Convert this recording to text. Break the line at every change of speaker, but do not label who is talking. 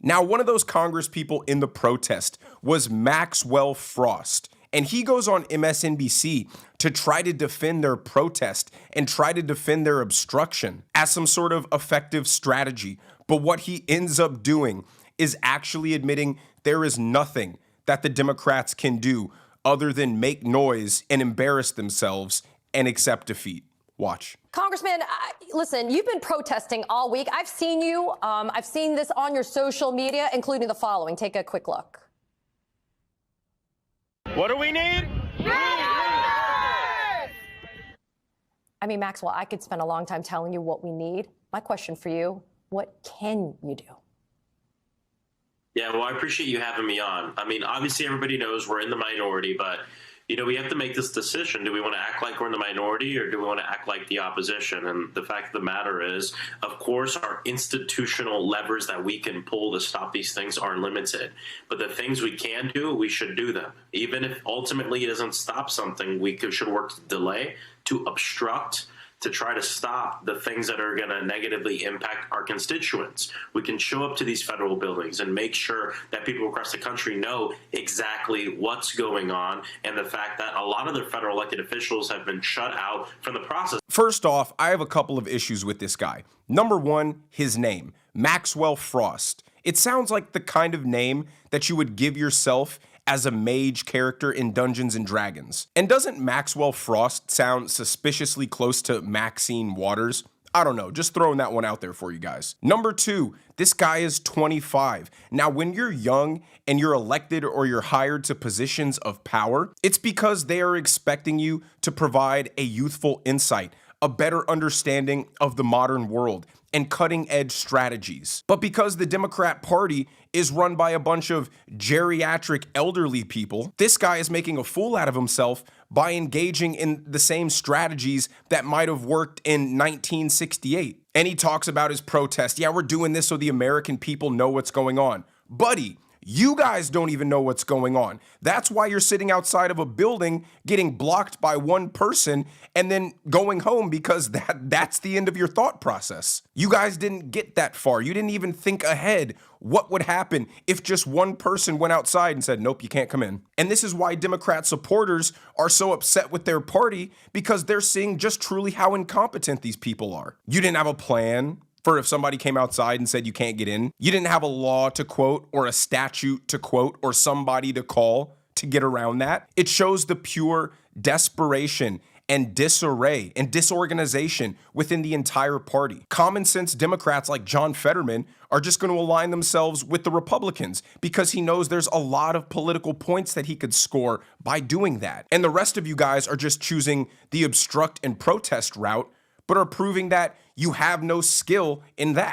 Now, one of those Congress people in the protest was Maxwell Frost. And he goes on MSNBC to try to defend their protest and try to defend their obstruction as some sort of effective strategy. But what he ends up doing is actually admitting there is nothing that the Democrats can do other than make noise and embarrass themselves and accept defeat. Watch.
Congressman, listen, you've been protesting all week. I've seen you. I've seen this on your social media, including the following. Take a quick look.
What do we need?
I mean, Maxwell, I could spend a long time telling you what we need. My question for you, what can you do?
Yeah, well, I appreciate you having me on. I mean, obviously everybody knows we're in the minority, but we have to make this decision. Do we want to act like we're in the minority, or do we want to act like the opposition? And the fact of the matter is, of course, our institutional levers that we can pull to stop these things are limited. But the things we can do, we should do them. Even if ultimately it doesn't stop something, should work to delay, to obstruct, to try to stop the things that are going to negatively impact our constituents. We can show up to these federal buildings and make sure that people across the country know exactly what's going on, and the fact that a lot of their federal elected officials have been shut out from the process.
First off, I have a couple of issues with this guy. Number one, his name, Maxwell Frost. It sounds like the kind of name that you would give yourself as a mage character in Dungeons and Dragons. And doesn't Maxwell Frost sound suspiciously close to Maxine Waters? I don't know, just throwing that one out there for you guys. Number two, this guy is 25. Now, when you're young and you're elected or you're hired to positions of power, it's because they are expecting you to provide a youthful insight, a better understanding of the modern world, and cutting-edge strategies. But because the Democrat Party is run by a bunch of geriatric elderly people, this guy is making a fool out of himself by engaging in the same strategies that might have worked in 1968. And he talks about his protest. Yeah, we're doing this so the American people know what's going on. Buddy, you guys don't even know what's going on. That's why you're sitting outside of a building getting blocked by one person and then going home, because that's the end of your thought process. You guys didn't get that far. You didn't even think ahead what would happen if just one person went outside and said, nope, you can't come in. And this is why Democrat supporters are so upset with their party, because they're seeing just truly how incompetent these people are. You didn't have a plan for if somebody came outside and said you can't get in. You didn't have a law to quote, or a statute to quote, or somebody to call to get around that. It shows the pure desperation and disarray and disorganization within the entire party. Common sense Democrats like John Fetterman are just going to align themselves with the Republicans because he knows there's a lot of political points that he could score by doing that. And the rest of you guys are just choosing the obstruct and protest route, but are proving that you have no skill in that.